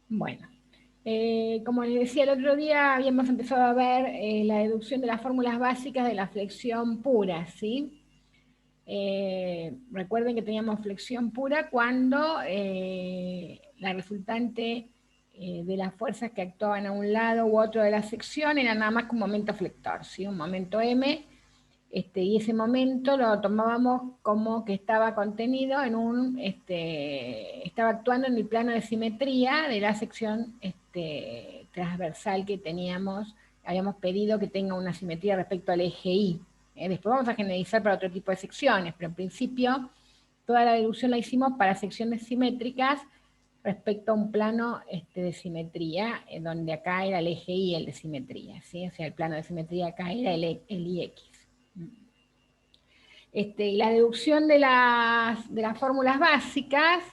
Bueno, como les decía el otro día, habíamos empezado a ver la deducción de las fórmulas básicas de la flexión pura, ¿sí? Recuerden que teníamos flexión pura cuando la resultante de las fuerzas que actuaban a un lado u otro de la sección era nada más que un momento flector, ¿sí? Un momento M, y ese momento lo tomábamos como que estaba contenido en estaba actuando en el plano de simetría de la sección transversal que habíamos pedido que tenga una simetría respecto al eje Y. Después vamos a generalizar para otro tipo de secciones, pero en principio toda la deducción la hicimos para secciones simétricas respecto a un plano de simetría, donde acá era el eje Y el de simetría, ¿sí? O sea, el plano de simetría acá era el IX. Y la deducción de las fórmulas básicas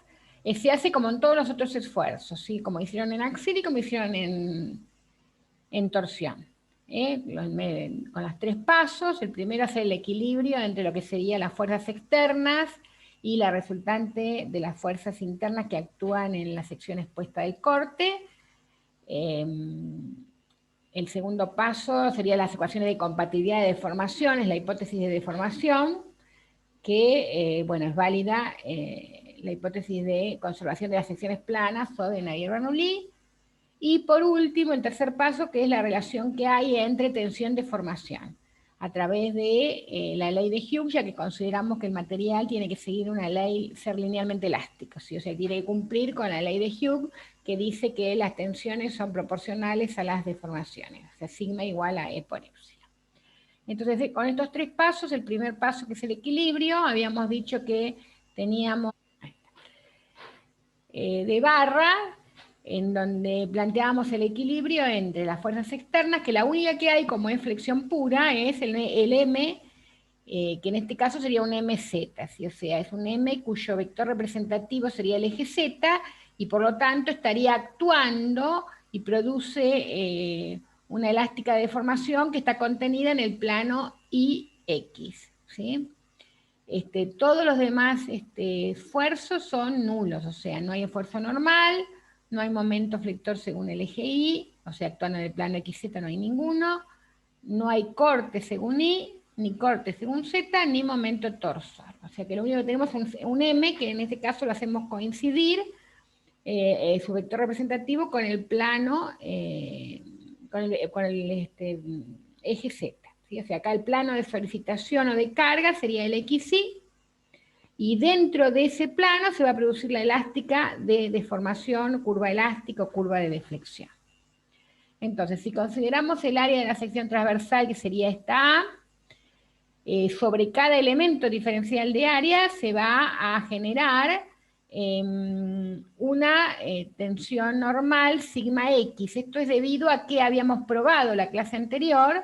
se hace como en todos los otros esfuerzos, ¿sí? Como hicieron en axil y como hicieron en torsión. Con los 3 pasos, el primero hacer el equilibrio entre lo que serían las fuerzas externas y la resultante de las fuerzas internas que actúan en la sección expuesta del corte. El segundo paso sería las ecuaciones de compatibilidad de deformaciones, la hipótesis de deformación, que, bueno, es válida la hipótesis de conservación de las secciones planas o de Navier-Bernoulli. Y por último, el tercer paso, que es la relación que hay entre tensión-deformación, a través de la ley de Hughes, ya que consideramos que el material tiene que seguir una ley, ser linealmente elástico, ¿sí? O sea, tiene que cumplir con la ley de Hughes, que dice que las tensiones son proporcionales a las deformaciones, o sea, sigma igual a E por epsilon. Entonces, con estos 3 pasos, el primer paso, que es el equilibrio, habíamos dicho que teníamos de barra, en donde planteábamos el equilibrio entre las fuerzas externas, que la única que hay como es flexión pura es el M, que en este caso sería un MZ, ¿sí? O sea, es un M cuyo vector representativo sería el eje Z, y por lo tanto estaría actuando y produce una elástica deformación que está contenida en el plano IX, ¿sí? Todos los demás esfuerzos son nulos, o sea, no hay esfuerzo normal, no hay momento flector según el eje Y, o sea, actuando en el plano XZ no hay ninguno, no hay corte según Y, ni corte según Z, ni momento torsor. O sea que lo único que tenemos es un M, que en este caso lo hacemos coincidir, su vector representativo con el plano, con el eje Z. ¿Sí? O sea, acá el plano de solicitación o de carga sería el XY, y dentro de ese plano se va a producir la elástica de deformación, curva elástica o curva de deflexión. Entonces, si consideramos el área de la sección transversal, que sería esta A, sobre cada elemento diferencial de área se va a generar una tensión normal sigma X. Esto es debido a que habíamos probado la clase anterior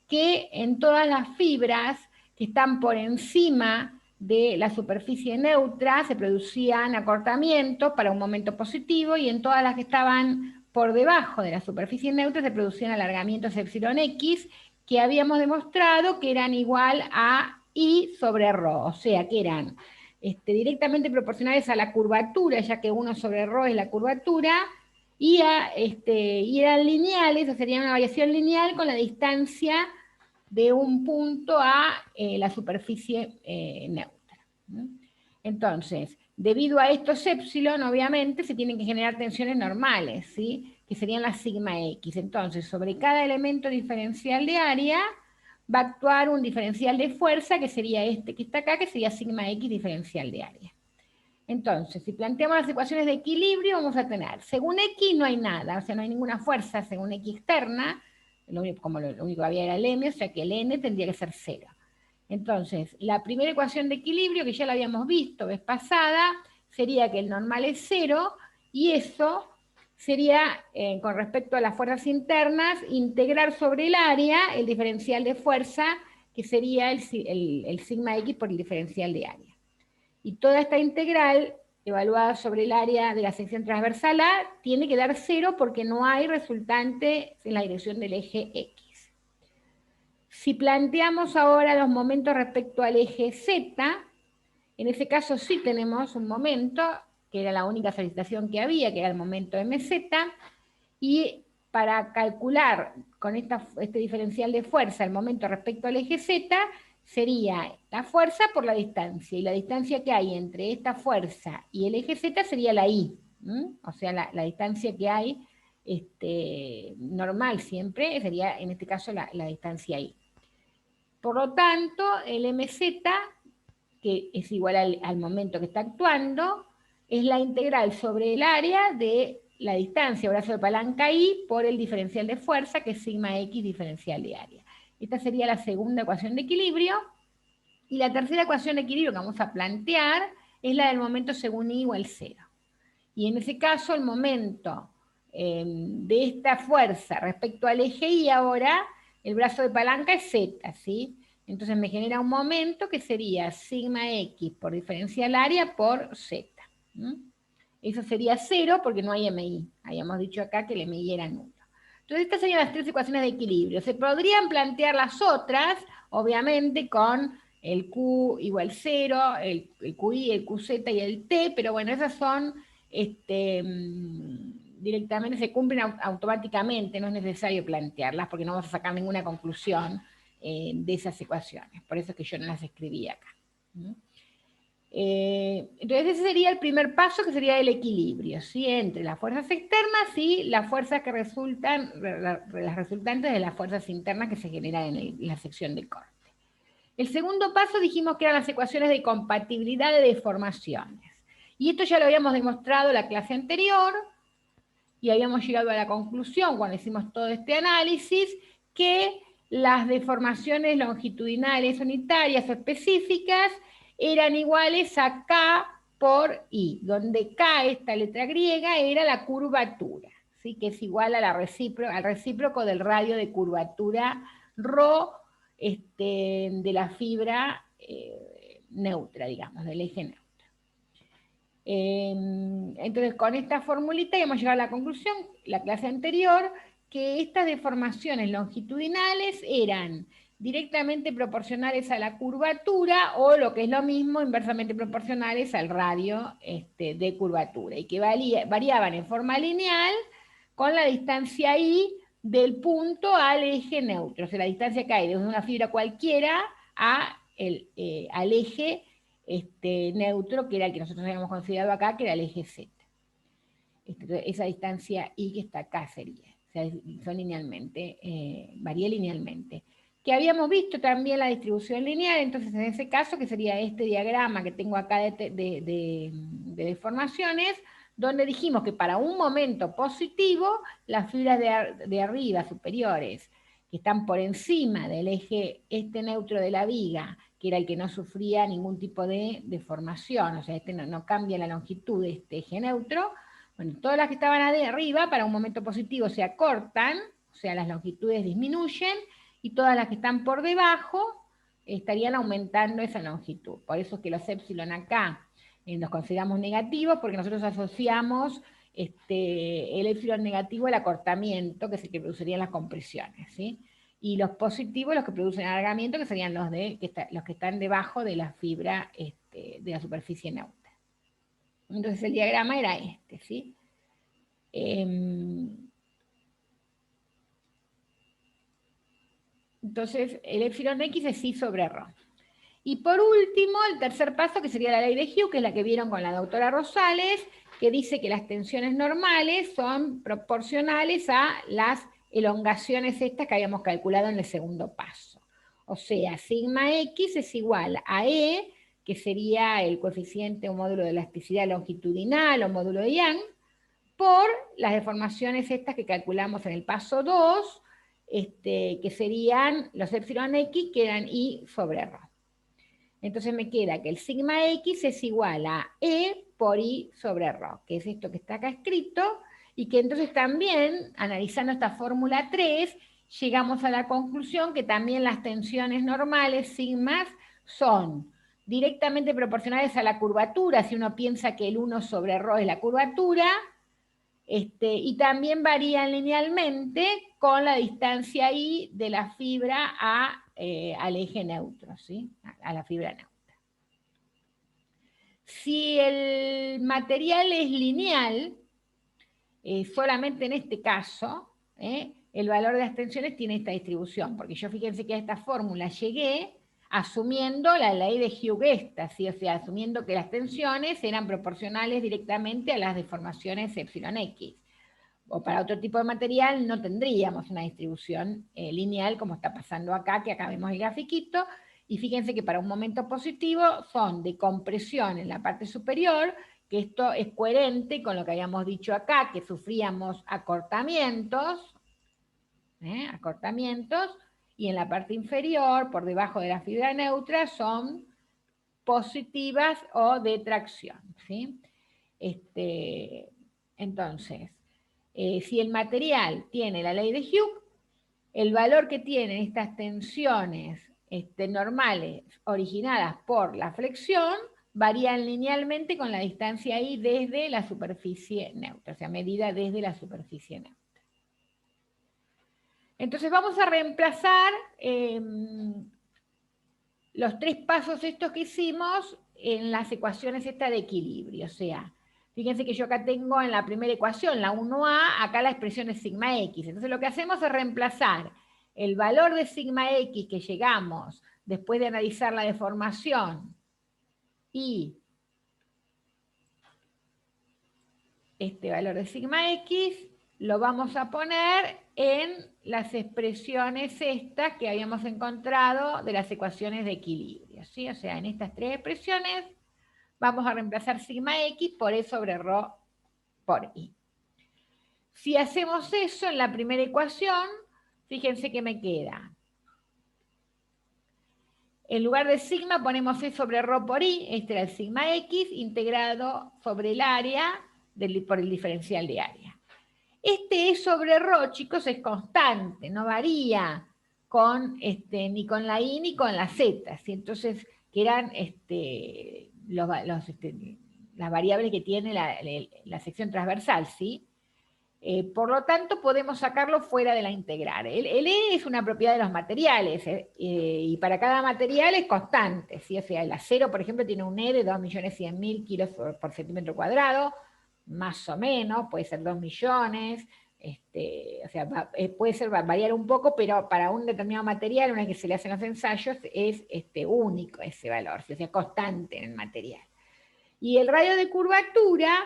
que en todas las fibras que están por encima de la superficie neutra se producían acortamientos para un momento positivo, y en todas las que estaban por debajo de la superficie neutra se producían alargamientos epsilon X, que habíamos demostrado que eran igual a I sobre ρ, o sea que eran directamente proporcionales a la curvatura, ya que 1 sobre ρ es la curvatura, y eran lineales, o sería una variación lineal con la distancia de un punto a la superficie neutra. Entonces, debido a estos epsilon, obviamente, se tienen que generar tensiones normales, ¿sí? Que serían las sigma X. Entonces, sobre cada elemento diferencial de área va a actuar un diferencial de fuerza, que sería este que está acá, que sería sigma X diferencial de área. Entonces, si planteamos las ecuaciones de equilibrio, vamos a tener, según X no hay nada, o sea, no hay ninguna fuerza según X externa, lo único que había era el M, o sea que el N tendría que ser 0. Entonces, la primera ecuación de equilibrio, que ya la habíamos visto vez pasada, sería que el normal es 0, y eso sería, con respecto a las fuerzas internas, integrar sobre el área el diferencial de fuerza, que sería el sigma X por el diferencial de área. Y toda esta integral, evaluada sobre el área de la sección transversal A, tiene que dar 0 porque no hay resultante en la dirección del eje X. Si planteamos ahora los momentos respecto al eje Z, en ese caso sí tenemos un momento, que era la única solicitación que había, que era el momento MZ, y para calcular con este diferencial de fuerza el momento respecto al eje Z, sería la fuerza por la distancia, y la distancia que hay entre esta fuerza y el eje Z sería la I, o sea, la distancia que hay normal siempre sería, en este caso, la distancia I. Por lo tanto, el MZ, que es igual al momento que está actuando, es la integral sobre el área de la distancia, brazo de palanca I, por el diferencial de fuerza, que es sigma X diferencial de área. Esta sería la segunda ecuación de equilibrio. Y la tercera ecuación de equilibrio que vamos a plantear es la del momento según I igual 0. Y en ese caso, el momento de esta fuerza respecto al eje Y ahora, el brazo de palanca es Z, ¿sí? Entonces me genera un momento que sería sigma X por diferencial área por Z. Eso sería 0 porque no hay MI. Habíamos dicho acá que el MI era nulo. Entonces estas serían las tres ecuaciones de equilibrio. Se podrían plantear las otras, obviamente, con el Q igual 0, el QI, el QZ y el T, pero bueno, esas son directamente, se cumplen automáticamente, no es necesario plantearlas porque no vamos a sacar ninguna conclusión de esas ecuaciones. Por eso es que yo no las escribí acá. Entonces ese sería el primer paso, que sería el equilibrio, ¿sí? Entre las fuerzas externas y las fuerzas que resultan, las resultantes de las fuerzas internas que se generan en la sección de corte. El segundo paso dijimos que eran las ecuaciones de compatibilidad de deformaciones. Y esto ya lo habíamos demostrado en la clase anterior, y habíamos llegado a la conclusión, cuando hicimos todo este análisis, que las deformaciones longitudinales unitarias o específicas eran iguales a K por I, donde K, esta letra griega, era la curvatura, ¿sí? Que es igual a al recíproco del radio de curvatura ρ de la fibra neutra, digamos, del eje neutro. Entonces, con esta formulita hemos llegado a la conclusión, la clase anterior, que estas deformaciones longitudinales eran directamente proporcionales a la curvatura, o lo que es lo mismo, inversamente proporcionales al radio de curvatura, y que variaban en forma lineal con la distancia I del punto al eje neutro, o sea, la distancia que hay desde una fibra cualquiera al eje neutro, que era el que nosotros habíamos considerado acá, que era el eje Z. Esa distancia I que está acá sería, o sea, son linealmente, varía linealmente. Que habíamos visto también la distribución lineal, entonces en ese caso, que sería este diagrama que tengo acá de deformaciones, donde dijimos que para un momento positivo, las fibras de arriba, superiores, que están por encima del eje neutro de la viga, que era el que no sufría ningún tipo de deformación, o sea, no cambia la longitud de este eje neutro. Bueno, todas las que estaban arriba, para un momento positivo, se acortan, o sea, las longitudes disminuyen, y todas las que están por debajo estarían aumentando esa longitud. Por eso es que los épsilon acá los consideramos negativos, porque nosotros asociamos el épsilon negativo al acortamiento, que es el que producirían las compresiones, ¿sí? Y los positivos, los que producen alargamiento, que serían los que están debajo de la fibra de la superficie neutra. Entonces el diagrama era ¿sí? Entonces el epsilon X es I sobre ρ. Y por último, el tercer paso, que sería la ley de Hughes, que es la que vieron con la doctora Rosales, que dice que las tensiones normales son proporcionales a las elongaciones estas que habíamos calculado en el segundo paso. O sea, sigma X es igual a E, que sería el coeficiente o módulo de elasticidad longitudinal o módulo de Young, por las deformaciones estas que calculamos en el paso 2, que serían los epsilon X, que eran I sobre ρ. Entonces me queda que el sigma X es igual a E por I sobre ρ, que es esto que está acá escrito, y que entonces también, analizando esta fórmula 3, llegamos a la conclusión que también las tensiones normales, sigmas, son directamente proporcionales a la curvatura, si uno piensa que el 1 sobre ρ es la curvatura, y también varían linealmente con la distancia I de la fibra al eje neutro, ¿sí? A la fibra neutra. Si el material es lineal, solamente en este caso, el valor de las tensiones tiene esta distribución, porque yo fíjense que a esta fórmula llegué asumiendo la ley de Hughes, ¿sí? O sea, asumiendo que las tensiones eran proporcionales directamente a las deformaciones epsilon x. O para otro tipo de material no tendríamos una distribución lineal como está pasando acá, que acá vemos el grafiquito, y fíjense que para un momento positivo son de compresión en la parte superior, que esto es coherente con lo que habíamos dicho acá, que sufríamos acortamientos, y en la parte inferior, por debajo de la fibra neutra, son positivas o de tracción, ¿sí? Entonces, si el material tiene la ley de Hughes, el valor que tienen estas tensiones normales originadas por la flexión varían linealmente con la distancia I desde la superficie neutra, o sea, medida desde la superficie neutra. Entonces vamos a reemplazar los 3 pasos estos que hicimos en las ecuaciones estas de equilibrio, o sea, fíjense que yo acá tengo en la primera ecuación, la 1A, acá la expresión es sigma x. Entonces lo que hacemos es reemplazar el valor de sigma x que llegamos después de analizar la deformación y este valor de sigma x lo vamos a poner en las expresiones estas que habíamos encontrado de las ecuaciones de equilibrio, ¿sí? O sea, en estas 3 expresiones vamos a reemplazar sigma x por E sobre ρ por I. Si hacemos eso en la primera ecuación, fíjense que me queda. En lugar de sigma ponemos E sobre ρ por I, este era el sigma x, integrado sobre el área por el diferencial de área. Este E sobre ρ, chicos, es constante, no varía con, ni con la I ni con la Z, ¿sí? Entonces, que eran las variables que tiene la sección transversal, ¿sí? Por lo tanto, podemos sacarlo fuera de la integral. El E es una propiedad de los materiales, y para cada material es constante, ¿sí? O sea, el acero, por ejemplo, tiene un E de 2.100.000 kilos por centímetro cuadrado, más o menos, puede ser 2 millones, o sea, puede ser variar un poco, pero para un determinado material, una vez que se le hacen los ensayos, es único ese valor, o sea, constante en el material. Y el radio de curvatura,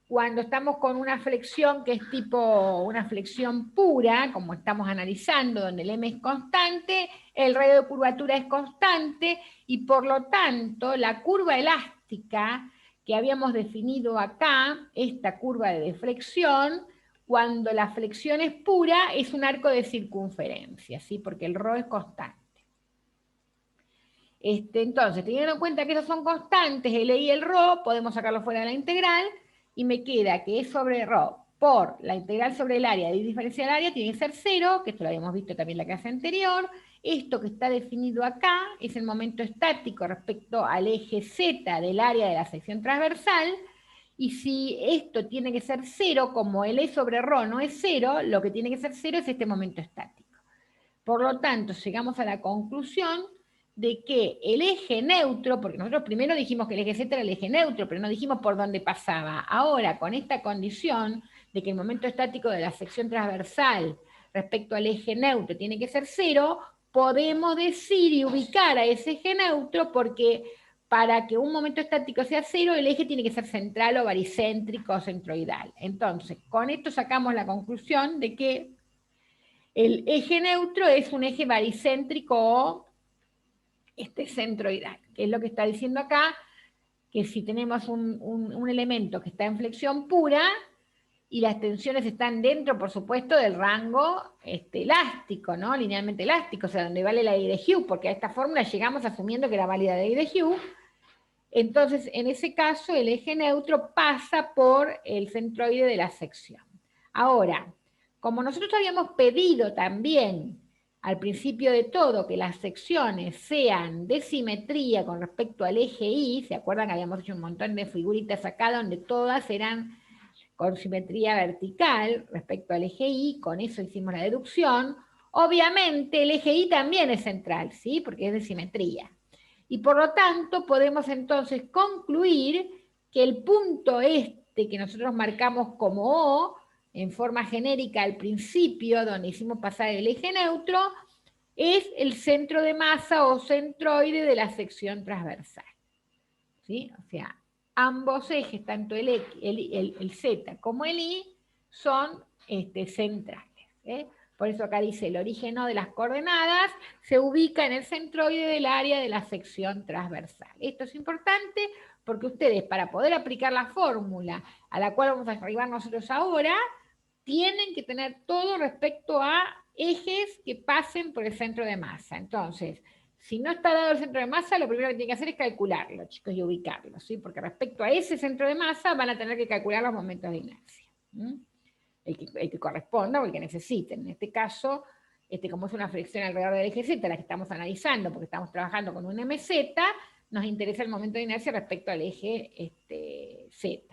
cuando estamos con una flexión que es tipo una flexión pura, como estamos analizando, donde el M es constante, el radio de curvatura es constante, y por lo tanto la curva elástica que habíamos definido acá, esta curva de deflexión, cuando la flexión es pura, es un arco de circunferencia, ¿sí? Porque el ρ es constante. Entonces, teniendo en cuenta que esos son constantes, el E y el ρ, podemos sacarlo fuera de la integral, y me queda que E sobre ρ por la integral sobre el área de diferencial área tiene que ser 0, que esto lo habíamos visto también en la clase anterior. Esto que está definido acá es el momento estático respecto al eje Z del área de la sección transversal, y si esto tiene que ser 0, como el E sobre ρ no es 0, lo que tiene que ser 0 es este momento estático. Por lo tanto, llegamos a la conclusión de que el eje neutro, porque nosotros primero dijimos que el eje Z era el eje neutro, pero no dijimos por dónde pasaba. Ahora, con esta condición de que el momento estático de la sección transversal respecto al eje neutro tiene que ser 0, podemos decir y ubicar a ese eje neutro, porque para que un momento estático sea 0, el eje tiene que ser central o baricéntrico o centroidal. Entonces, con esto sacamos la conclusión de que el eje neutro es un eje baricéntrico o centroidal, que es lo que está diciendo acá, que si tenemos un elemento que está en flexión pura y las tensiones están dentro, por supuesto, del rango elástico, ¿no? Linealmente elástico, o sea, donde vale la ley de Hughes, porque a esta fórmula llegamos asumiendo que era válida la ley de Hughes. Entonces, en ese caso, el eje neutro pasa por el centroide de la sección. Ahora, como nosotros habíamos pedido también al principio de todo que las secciones sean de simetría con respecto al eje Y, ¿se acuerdan que habíamos hecho un montón de figuritas acá donde todas eran con simetría vertical respecto al eje Y? Con eso hicimos la deducción. Obviamente el eje Y también es central, ¿sí? Porque es de simetría. Y por lo tanto podemos entonces concluir que el punto este que nosotros marcamos como O, en forma genérica al principio, donde hicimos pasar el eje neutro, es el centro de masa o centroide de la sección transversal. ¿Sí? O sea, ambos ejes, tanto el Z como el Y, son centrales. Por eso acá dice, el origen O de las coordenadas se ubica en el centroide del área de la sección transversal. Esto es importante porque ustedes, para poder aplicar la fórmula a la cual vamos a arribar nosotros ahora, tienen que tener todo respecto a ejes que pasen por el centro de masa. Entonces, si no está dado el centro de masa, lo primero que tienen que hacer es calcularlo, chicos, y ubicarlo, ¿sí? Porque respecto a ese centro de masa van a tener que calcular los momentos de inercia. El que corresponda o el que necesiten. En este caso, como es una flexión alrededor del eje Z, la que estamos analizando, porque estamos trabajando con un MZ, nos interesa el momento de inercia respecto al eje Z.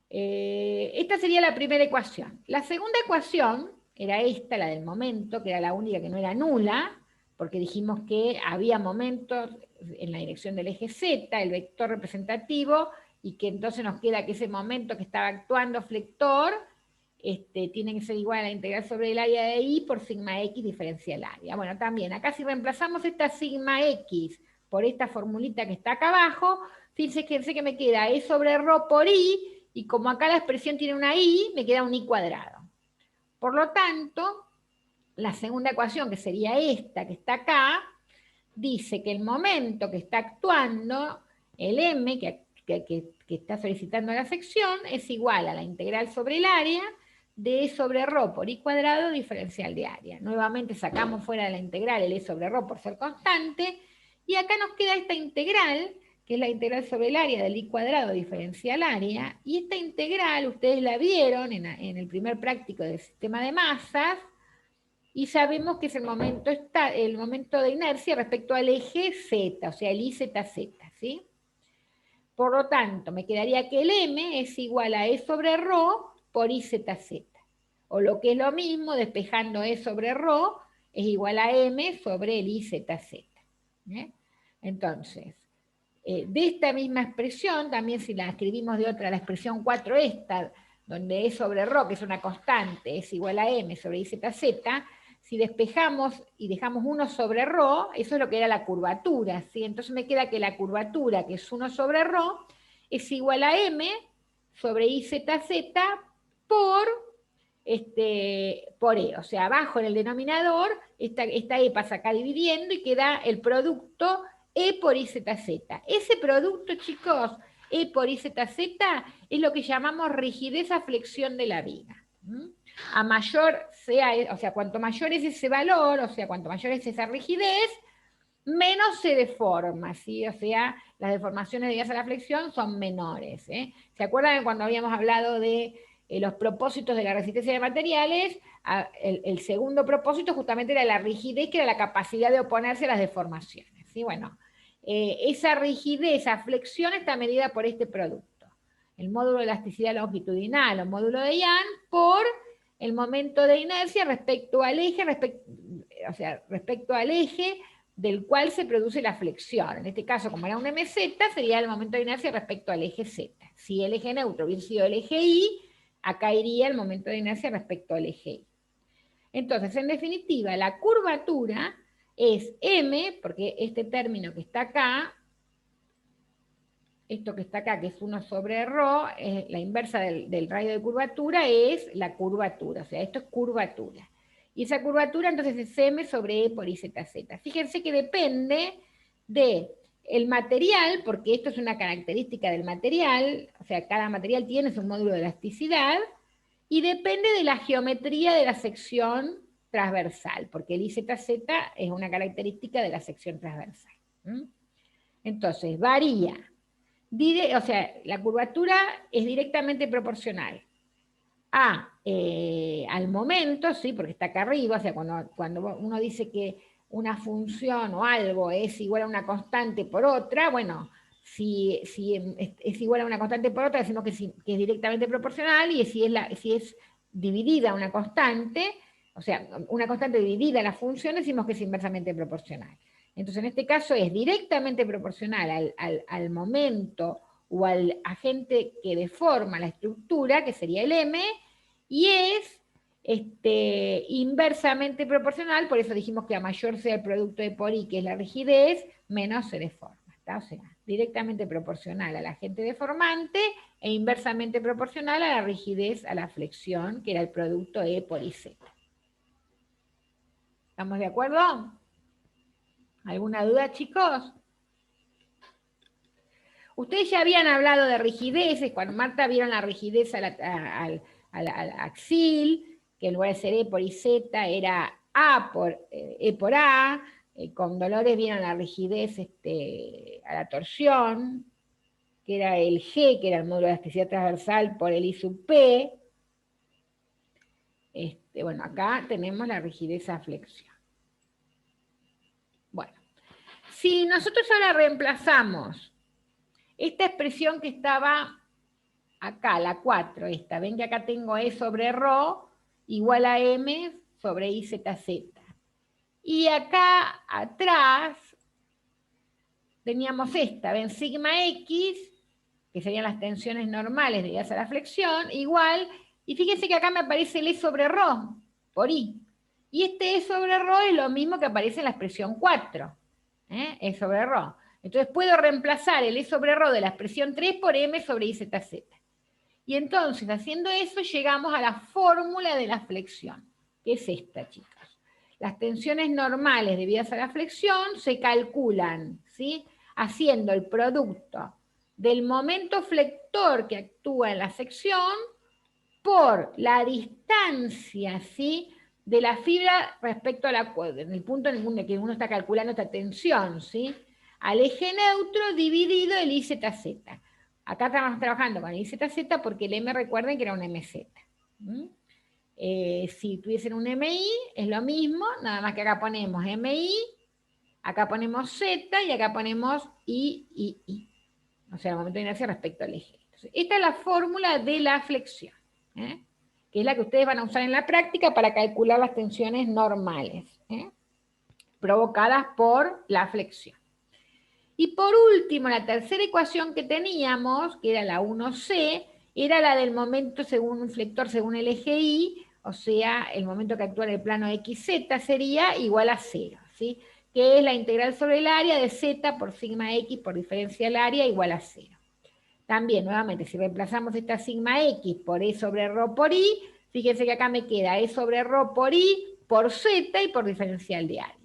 Esta sería la primera ecuación. La segunda ecuación era esta, la del momento, que era la única que no era nula, porque dijimos que había momentos en la dirección del eje Z, el vector representativo, y que entonces nos queda que ese momento que estaba actuando flector tiene que ser igual a la integral sobre el área de I por sigma X diferencial área. Bueno, también, acá si reemplazamos esta sigma X por esta formulita que está acá abajo, fíjense que me queda E sobre ρ por I, y como acá la expresión tiene una I, me queda un I cuadrado. Por lo tanto, la segunda ecuación, que sería esta que está acá, dice que el momento que está actuando, el M que está solicitando la sección, es igual a la integral sobre el área de E sobre ρ por I cuadrado diferencial de área. Nuevamente sacamos fuera de la integral el E sobre ρ por ser constante, y acá nos queda esta integral, que es la integral sobre el área del I cuadrado diferencial área, y esta integral ustedes la vieron en el primer práctico del sistema de masas, y sabemos que es el momento de inercia respecto al eje Z, o sea, el IZZ, ¿sí? Por lo tanto, me quedaría que el M es igual a E sobre ρ por IZZ. O lo que es lo mismo, despejando E sobre ρ, es igual a M sobre el IZZ. Entonces, de esta misma expresión, también si la escribimos de otra, la expresión 4 esta, donde E sobre ρ, que es una constante, es igual a M sobre IZZ, si despejamos y dejamos 1 sobre ρ, eso es lo que era la curvatura, ¿sí? Entonces me queda que la curvatura, que es 1 sobre ρ, es igual a M sobre IZZ por E. O sea, abajo en el denominador, esta E pasa acá dividiendo y queda el producto E por IZZ. Ese producto, chicos, E por IZZ, es lo que llamamos rigidez a flexión de la viga. A mayor sea, o sea, cuanto mayor es ese valor, o sea, cuanto mayor es esa rigidez, menos se deforma, ¿sí? O sea, las deformaciones debidas a la flexión son menores. ¿Se acuerdan cuando habíamos hablado de los propósitos de la resistencia de materiales? El segundo propósito justamente era la rigidez, que era la capacidad de oponerse a las deformaciones, ¿sí? Bueno, esa rigidez, esa flexión está medida por este producto. El módulo de elasticidad longitudinal o módulo de Young por el momento de inercia respecto al eje, respecto al eje del cual se produce la flexión. En este caso, como era un MZ, sería el momento de inercia respecto al eje Z. Si el eje neutro hubiera sido el eje Y, acá iría el momento de inercia respecto al eje Y. Entonces, en definitiva, la curvatura es M, porque este término que está acá, esto que está acá, que es 1 sobre ρ, la inversa del radio de curvatura es la curvatura, o sea, esto es curvatura. Y esa curvatura entonces es M sobre E por IZZ. Fíjense que depende del material, porque esto es una característica del material, o sea, cada material tiene su módulo de elasticidad, y depende de la geometría de la sección transversal, porque el IZZ es una característica de la sección transversal. Entonces, varía. O sea, la curvatura es directamente proporcional al momento, ¿sí? Porque está acá arriba, o sea, cuando uno dice que una función o algo es igual a una constante por otra, bueno, si es igual a una constante por otra, decimos que es directamente proporcional, y si es dividida una constante, o sea, una constante dividida la función, decimos que es inversamente proporcional. Entonces, en este caso es directamente proporcional al momento o al agente que deforma la estructura, que sería el M, y es inversamente proporcional, por eso dijimos que a mayor sea el producto de por I, que es la rigidez, menos se deforma. ¿Está? O sea, directamente proporcional al agente deformante e inversamente proporcional a la rigidez, a la flexión, que era el producto E por IZ. ¿Estamos de acuerdo? ¿Alguna duda, chicos? Ustedes ya habían hablado de rigideces, cuando Marta vieron la rigidez al axil, que en lugar de ser E por IZ era A por E por A, con Dolores vieron la rigidez a la torsión, que era el G, que era el módulo de elasticidad transversal por el I sub P. Bueno, acá tenemos la rigidez a flexión. Bueno, si nosotros ahora reemplazamos esta expresión que estaba acá, la 4, esta, ven que acá tengo E sobre Rho igual a M sobre IZZ. Y acá atrás teníamos esta, ven, sigma X, que serían las tensiones normales debidas a la flexión, igual, y fíjense que acá me aparece el E sobre Rho, por I. Y este E sobre Rho es lo mismo que aparece en la expresión 4, E sobre Rho. Entonces puedo reemplazar el E sobre Rho de la expresión 3 por M sobre IZZ. Y entonces, haciendo eso, llegamos a la fórmula de la flexión, que es esta, chicos. Las tensiones normales debidas a la flexión se calculan, ¿sí?, haciendo el producto del momento flector que actúa en la sección por la distancia, ¿sí?, de la fibra respecto a en el punto en el que uno está calculando esta tensión, ¿sí?, al eje neutro dividido el IZZ. Acá estamos trabajando con el IZZ porque el M, recuerden que era un MZ. Si tuviesen un MI, es lo mismo, nada más que acá ponemos MI, acá ponemos Z y acá ponemos I. O sea, el momento de inercia respecto al eje. Entonces, esta es la fórmula de la flexión, que es la que ustedes van a usar en la práctica para calcular las tensiones normales, provocadas por la flexión. Y por último, la tercera ecuación que teníamos, que era la 1C, era la del momento según un flector según el eje Y, o sea, el momento que actúa en el plano XZ sería igual a 0, ¿sí?, que es la integral sobre el área de Z por sigma X por diferencia del área igual a 0. También, nuevamente, si reemplazamos esta sigma X por E sobre Rho por I, fíjense que acá me queda E sobre Rho por I por Z y por diferencial de área.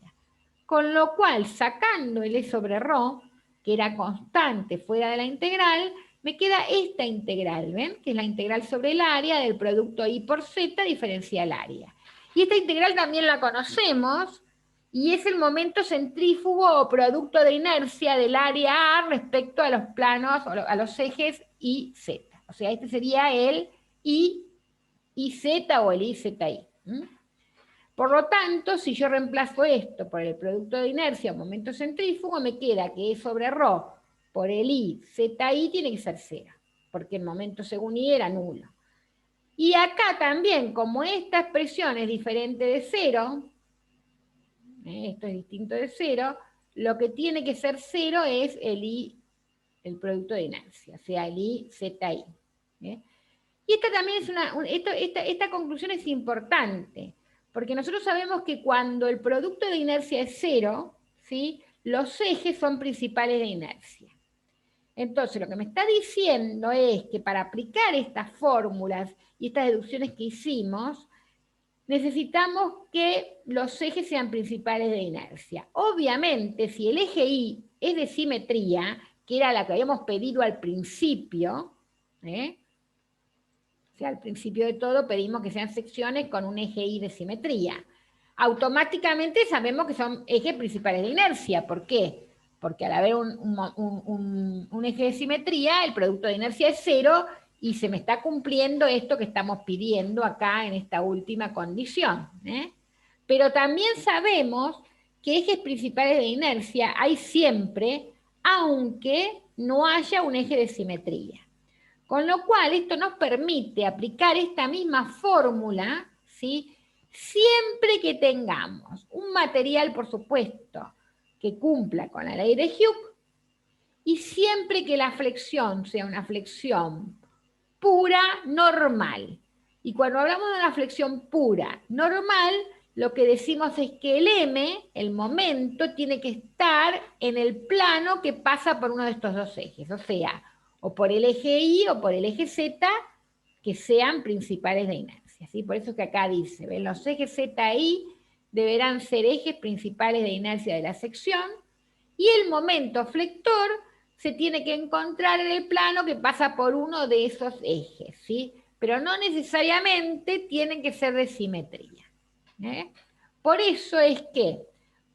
Con lo cual, sacando el E sobre Rho, que era constante fuera de la integral, me queda esta integral, ¿ven? Que es la integral sobre el área del producto I por Z diferencial área. Y esta integral también la conocemos, y es el momento centrífugo o producto de inercia del área A respecto a los planos, a los ejes Y, Z. O sea, este sería el IZ o el IZI. Por lo tanto, si yo reemplazo esto por el producto de inercia o momento centrífugo, me queda que E sobre Rho por el ZI tiene que ser 0, porque el momento según I era nulo. Y acá también, como esta expresión es diferente de 0, esto es distinto de 0, lo que tiene que ser 0 es el producto de inercia, o sea, el IZI. Y esta también es esta conclusión es importante, porque nosotros sabemos que cuando el producto de inercia es 0, ¿sí?, los ejes son principales de inercia. Entonces, lo que me está diciendo es que para aplicar estas fórmulas y estas deducciones que hicimos, necesitamos que los ejes sean principales de inercia. Obviamente, si el eje Y es de simetría, que era la que habíamos pedido al principio, o sea, al principio de todo pedimos que sean secciones con un eje Y de simetría. Automáticamente sabemos que son ejes principales de inercia. ¿Por qué? Porque al haber un eje de simetría, el producto de inercia es 0 y se me está cumpliendo esto que estamos pidiendo acá en esta última condición. Pero también sabemos que ejes principales de inercia hay siempre, aunque no haya un eje de simetría. Con lo cual, esto nos permite aplicar esta misma fórmula, ¿sí?, siempre que tengamos un material, por supuesto, que cumpla con la ley de Hooke y siempre que la flexión sea una flexión pura, normal. Y cuando hablamos de una flexión pura, normal, lo que decimos es que el M, el momento, tiene que estar en el plano que pasa por uno de estos dos ejes, o sea, o por el eje Y o por el eje Z, que sean principales de inercia. ¿Sí? Por eso que acá dice, ¿ven? Los ejes Z y Y deberán ser ejes principales de inercia de la sección, y el momento flector se tiene que encontrar en el plano que pasa por uno de esos ejes, ¿sí? Pero no necesariamente tienen que ser de simetría. Por eso es que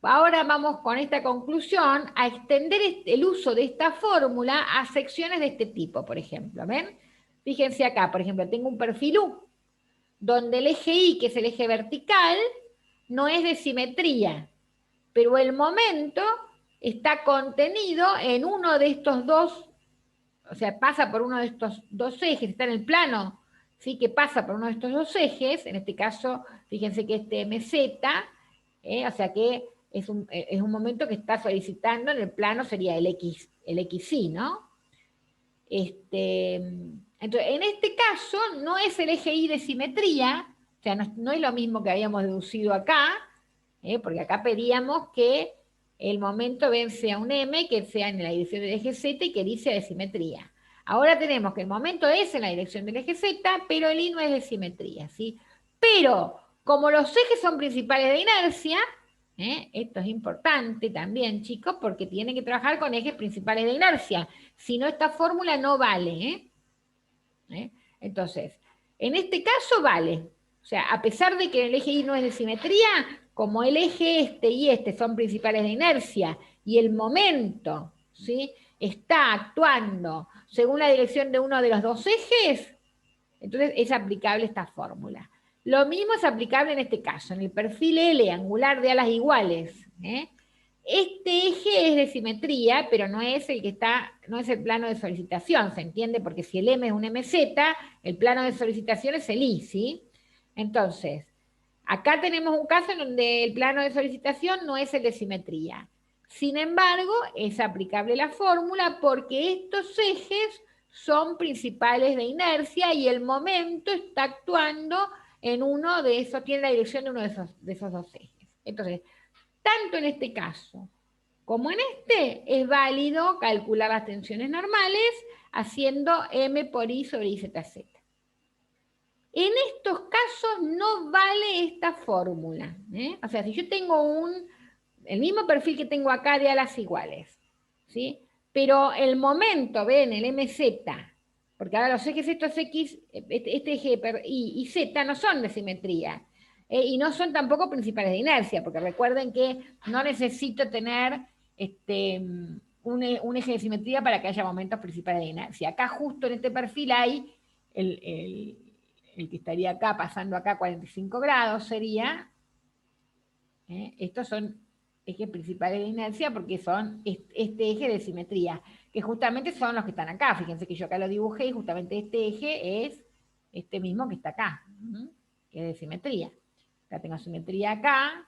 ahora vamos con esta conclusión a extender el uso de esta fórmula a secciones de este tipo, por ejemplo. ¿Ven? Fíjense acá, por ejemplo, tengo un perfil U, donde el eje Y, que es el eje vertical, no es de simetría, pero el momento está contenido en uno de estos dos, o sea, pasa por uno de estos dos ejes, está en el plano, ¿sí? Que pasa por uno de estos dos ejes, en este caso, fíjense que este MZ, o sea que es un momento que está solicitando, en el plano sería el XY, ¿no? Entonces, en este caso, no es el eje Y de simetría, o sea, no es lo mismo que habíamos deducido acá, porque acá pedíamos que el momento vence a un M que sea en la dirección del eje Z y que dice de simetría. Ahora tenemos que el momento es en la dirección del eje Z, pero el Y no es de simetría, ¿sí? Pero, como los ejes son principales de inercia, esto es importante también, chicos, porque tienen que trabajar con ejes principales de inercia. Si no, esta fórmula no vale. Entonces, en este caso vale. O sea, a pesar de que el eje Y no es de simetría, como el eje este y este son principales de inercia y el momento, ¿sí?, está actuando según la dirección de uno de los dos ejes, entonces es aplicable esta fórmula. Lo mismo es aplicable en este caso, en el perfil L angular de alas iguales. Este eje es de simetría, pero no es el que está, no es el plano de solicitación, ¿se entiende? Porque si el M es un MZ, el plano de solicitación es el I, ¿sí? Entonces, acá tenemos un caso en donde el plano de solicitación no es el de simetría. Sin embargo, es aplicable la fórmula porque estos ejes son principales de inercia y el momento está actuando en uno de esos, tiene la dirección de uno de esos dos ejes. Entonces, tanto en este caso como en este, es válido calcular las tensiones normales haciendo M por I sobre IZZ. En estos casos no vale esta fórmula. O sea, si yo tengo el mismo perfil que tengo acá de alas iguales, ¿sí? Pero el momento, ven, el MZ, porque ahora los ejes estos X, este eje Y Z no son de simetría, y no son tampoco principales de inercia, porque recuerden que no necesito tener un eje de simetría para que haya momentos principales de inercia. Acá justo en este perfil hay el que estaría acá, pasando acá 45 grados sería, estos son ejes principales de inercia porque son este eje de simetría, que justamente son los que están acá. Fíjense que yo acá lo dibujé y justamente este eje es este mismo que está acá, que es de simetría. Acá tengo simetría acá.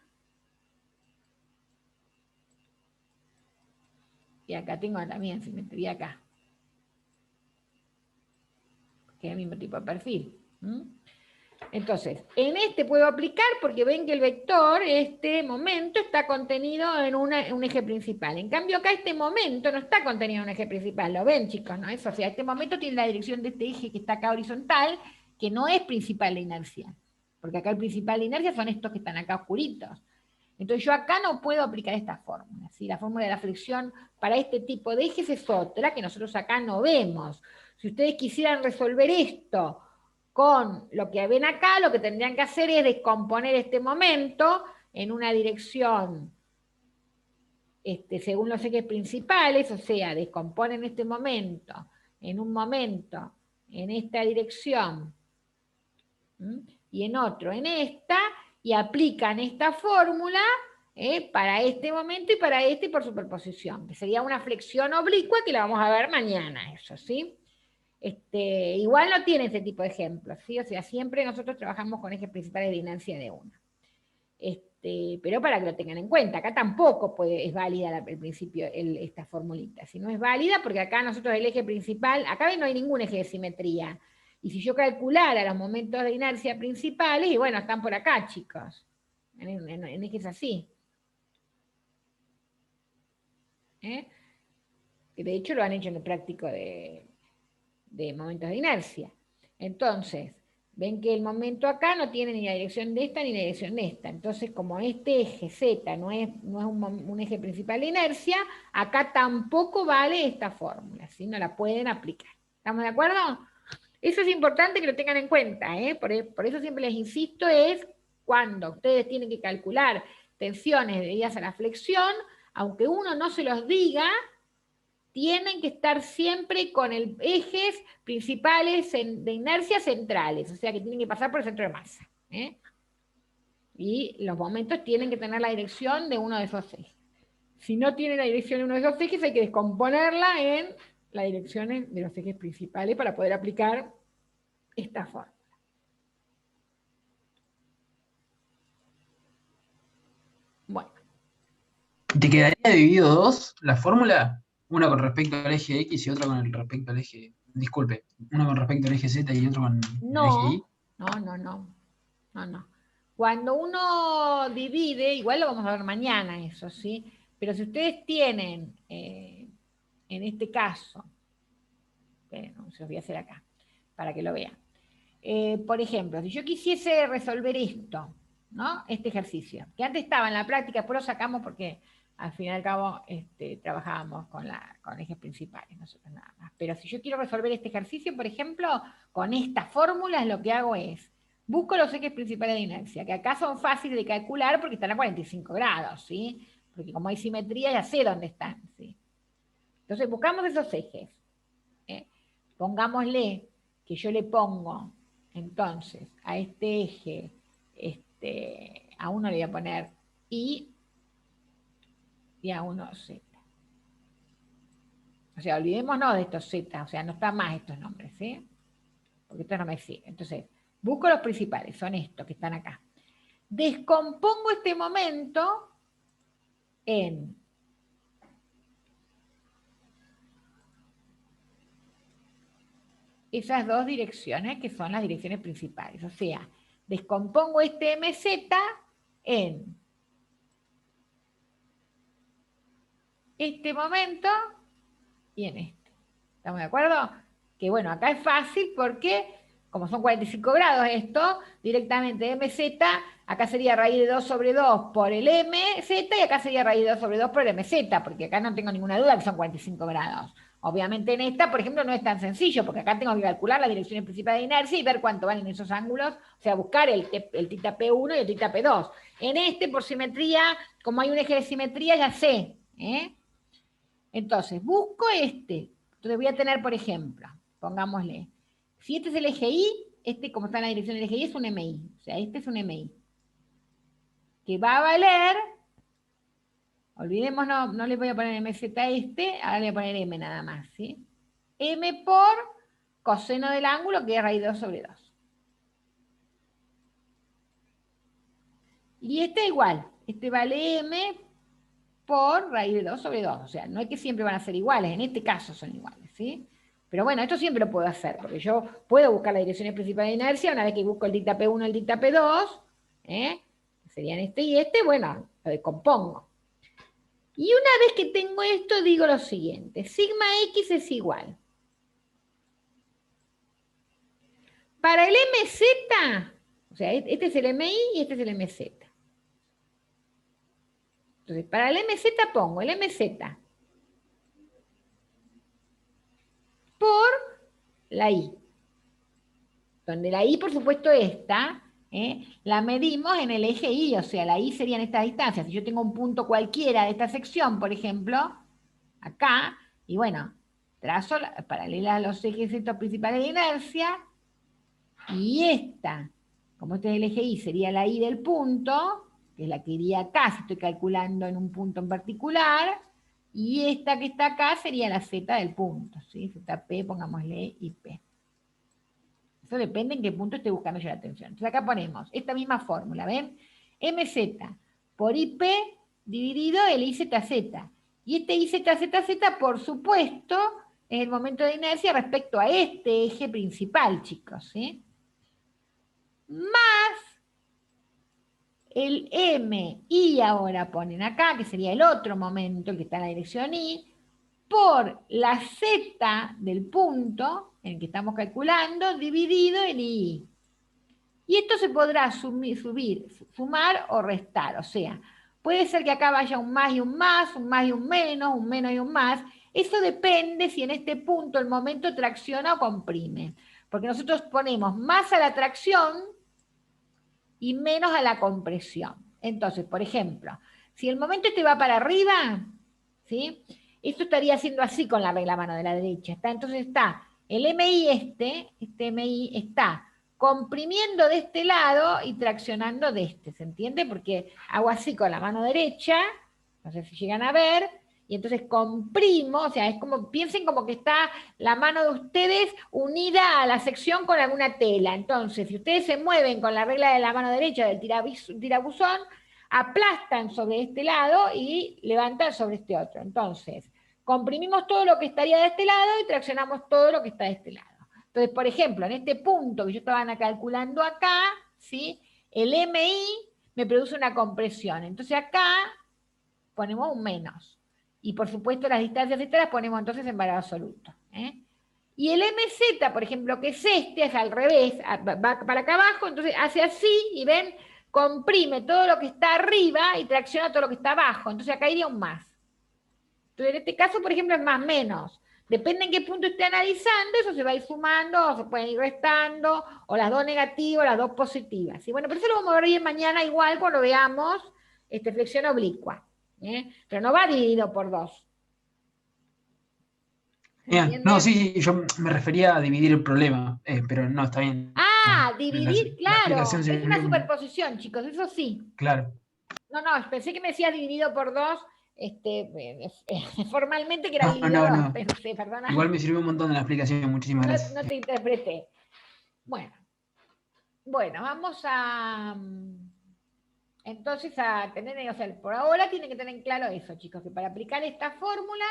Y acá tengo también simetría acá. Que es el mismo tipo de perfil. Entonces, en este puedo aplicar porque ven que el vector, este momento, está contenido en un eje principal. En cambio, acá este momento no está contenido en un eje principal. ¿Lo ven, chicos? ¿No? Eso, o sea, este momento tiene la dirección de este eje que está acá horizontal, que no es principal de inercia. Porque acá el principal de inercia son estos que están acá oscuritos. Entonces yo acá no puedo aplicar esta fórmula. ¿Sí? La fórmula de la flexión para este tipo de ejes es otra que nosotros acá no vemos. Si ustedes quisieran resolver esto con lo que ven acá, lo que tendrían que hacer es descomponer este momento en una dirección según los ejes principales, o sea, descomponen este momento en un momento en esta dirección y en otro en esta, y aplican esta fórmula para este momento y para este por superposición, que sería una flexión oblicua que la vamos a ver mañana, eso, ¿sí? Igual no tiene ese tipo de ejemplos, ¿sí? O sea, siempre nosotros trabajamos con ejes principales de inercia de una. pero para que lo tengan en cuenta, acá tampoco es válida al principio esta formulita, si no es válida porque acá nosotros el eje principal, acá no hay ningún eje de simetría, y si yo calculara los momentos de inercia principales, y bueno, están por acá, chicos, en ejes así. Que de hecho lo han hecho en el práctico de momentos de inercia. Entonces, ven que el momento acá no tiene ni la dirección de esta ni la dirección de esta. Entonces, como este eje Z no es un eje principal de inercia, acá tampoco vale esta fórmula, ¿sí? No la pueden aplicar. ¿Estamos de acuerdo? Eso es importante que lo tengan en cuenta, ¿eh? Por eso siempre les insisto, es cuando ustedes tienen que calcular tensiones debidas a la flexión, aunque uno no se los diga, tienen que estar siempre con ejes principales de inercia centrales, o sea que tienen que pasar por el centro de masa. Y los momentos tienen que tener la dirección de uno de esos ejes. Si no tiene la dirección de uno de esos ejes, hay que descomponerla en las direcciones de los ejes principales para poder aplicar esta fórmula. Bueno. ¿Te quedaría dividido dos la fórmula? Una con respecto al eje X y otra con respecto al eje... Disculpe, una con respecto al eje Z y otro con el eje Y. No. Cuando uno divide, igual lo vamos a ver mañana eso, ¿sí? Pero si ustedes tienen, en este caso, se los voy a hacer acá, para que lo vean. Por ejemplo, si yo quisiese resolver esto, ¿no? Este ejercicio, que antes estaba en la práctica, después lo sacamos porque al fin y al cabo trabajábamos con ejes principales, nosotros nada más. Pero si yo quiero resolver este ejercicio, por ejemplo, con estas fórmulas lo que hago es, busco los ejes principales de inercia, que acá son fáciles de calcular porque están a 45 grados, ¿sí? Porque como hay simetría ya sé dónde están, ¿sí? Entonces buscamos esos ejes. Pongámosle que yo le pongo entonces a este eje, a uno le voy a poner Y y a uno Z. O sea, olvidémonos de estos Z, o sea, no están más estos nombres, ¿sí? Porque esto no me sigue. Entonces, busco los principales, son estos que están acá. Descompongo este momento en esas dos direcciones que son las direcciones principales. O sea, descompongo este MZ en este momento y en este. ¿Estamos de acuerdo? Que bueno, acá es fácil porque, como son 45 grados esto, directamente MZ, acá sería raíz de 2 sobre 2 por el MZ y acá sería raíz de 2 sobre 2 por el MZ, porque acá no tengo ninguna duda que son 45 grados. Obviamente en esta, por ejemplo, no es tan sencillo, porque acá tengo que calcular las direcciones principales de inercia y ver cuánto valen esos ángulos, o sea, buscar el θ P1 y el θ P2. En este, por simetría, como hay un eje de simetría, ya sé, Entonces, busco este. Entonces voy a tener, por ejemplo, pongámosle, si este es el eje Y, este como está en la dirección del eje Y es un MI. O sea, este es un MI. Que va a valer, olvidemos, no le voy a poner MZ a este, ahora le voy a poner M nada más, ¿sí? M por coseno del ángulo, que es raíz de 2 sobre 2. Y este igual, este vale M por raíz de 2 sobre 2. O sea, no es que siempre van a ser iguales, en este caso son iguales, ¿sí? Pero bueno, esto siempre lo puedo hacer, porque yo puedo buscar las direcciones principales de inercia, una vez que busco el θ P1 y el θ P2, serían este y este, bueno, lo descompongo. Y una vez que tengo esto, digo lo siguiente, sigma X es igual. Para el MZ, o sea, este es el MI y este es el MZ. Entonces, para el MZ pongo el MZ por la I. Donde la I, por supuesto, esta, la medimos en el eje Y, o sea, la I sería en esta distancia. Si yo tengo un punto cualquiera de esta sección, por ejemplo, acá, y bueno, trazo paralela a los ejes estos principales de inercia, y esta, como este es el eje Y, sería la I del punto, que es la que iría acá si estoy calculando en un punto en particular, y esta que está acá sería la Z del punto, ¿sí? ZP, pongámosle IP. Eso depende en qué punto esté buscando yo la tensión. Entonces acá ponemos esta misma fórmula, ¿ven? MZ por IP dividido el IZZ. Y este IZZZ, por supuesto, es el momento de inercia respecto a este eje principal, chicos, ¿sí? Más el MI ahora ponen acá, que sería el otro momento, el que está en la dirección I, por la Z del punto en el que estamos calculando, dividido el I. Y esto se podrá sumar o restar, o sea, puede ser que acá vaya un más y un más, un más y un menos y un más. Eso depende si en este punto el momento tracciona o comprime. Porque nosotros ponemos más a la tracción y menos a la compresión. Entonces, por ejemplo, si el momento este va para arriba, ¿sí? Esto estaría haciendo así con la regla mano de la derecha. Entonces está el MI este MI está comprimiendo de este lado y traccionando de este, ¿se entiende? Porque hago así con la mano derecha, no sé si llegan a ver, y entonces comprimo, o sea, es como, piensen como que está la mano de ustedes unida a la sección con alguna tela. Entonces, si ustedes se mueven con la regla de la mano derecha del tirabuzón, aplastan sobre este lado y levantan sobre este otro. Entonces, comprimimos todo lo que estaría de este lado y traccionamos todo lo que está de este lado. Entonces, por ejemplo, en este punto que yo estaba calculando acá, ¿sí? El MI me produce una compresión. Entonces acá ponemos un menos. Y por supuesto las distancias estas las ponemos entonces en valor absoluto. Y el MZ, por ejemplo, que es este, es al revés, va para acá abajo, entonces hace así y ven, comprime todo lo que está arriba y tracciona todo lo que está abajo. Entonces acá iría un más. Entonces en este caso, por ejemplo, es más menos. Depende en qué punto esté analizando, eso se va a ir sumando, o se pueden ir restando, o las dos negativas, o las dos positivas. Y bueno, pero eso lo vamos a ver bien mañana igual cuando veamos flexión oblicua. Pero no va dividido por 2. Bien, no, sí, yo me refería a dividir el problema, pero no, está bien. Ah, La, dividir, la explicación claro. se Es una vio superposición, chicos, eso sí. claro. No, pensé que me decías dividido por 2, formalmente que era No, dividido no, 2, no. pensé, perdona. Igual me sirvió un montón de la explicación, muchísimas gracias. No te interpreté. Bueno, vamos a entonces a tener, o sea, por ahora tienen que tener claro eso, chicos, que para aplicar esta fórmula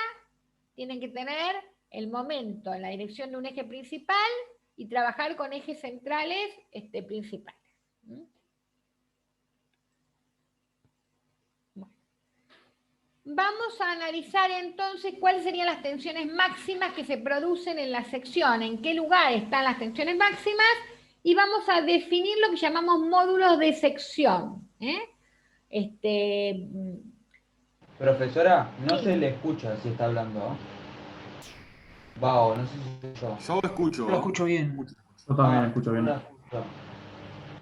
tienen que tener el momento en la dirección de un eje principal y trabajar con ejes centrales principales. Bueno. Vamos a analizar entonces cuáles serían las tensiones máximas que se producen en la sección, en qué lugar están las tensiones máximas, y vamos a definir lo que llamamos módulos de sección. Profesora, no Sí. se le escucha si está hablando. Vago, no sé si yo. Yo escucho. Yo lo escucho bien. Yo también escucho bien.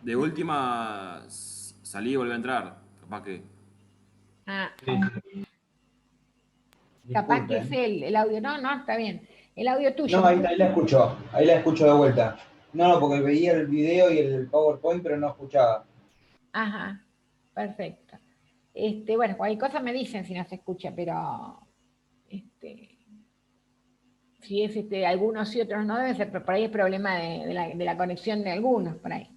De última salí y volví a entrar. Capaz que. Sí. Capaz que es el audio. No, está bien. El audio tuyo. No, ahí la escucho. Ahí la escucho de vuelta. No, porque veía el video y el PowerPoint, pero no escuchaba. Ajá, perfecto. Bueno, cualquier cosa me dicen si no se escucha, pero si es algunos y otros no, debe ser, pero por ahí es problema de la conexión de algunos, por ahí.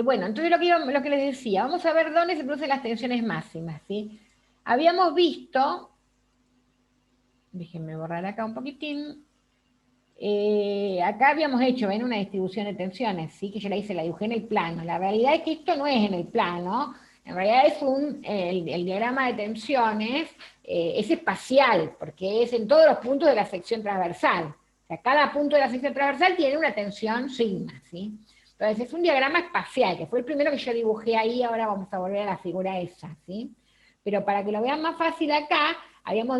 Bueno, entonces lo que les decía, vamos a ver dónde se producen las tensiones máximas, ¿sí? Habíamos visto, déjenme borrar acá un poquitín, acá habíamos hecho, ven, una distribución de tensiones, ¿sí? Que yo la dibujé en el plano. La realidad es que esto no es en el plano, en realidad es el diagrama de tensiones, es espacial, porque es en todos los puntos de la sección transversal. O sea, cada punto de la sección transversal tiene una tensión sigma, ¿sí? Entonces es un diagrama espacial, que fue el primero que yo dibujé ahí, ahora vamos a volver a la figura esa, ¿sí? Pero para que lo vean más fácil acá, habíamos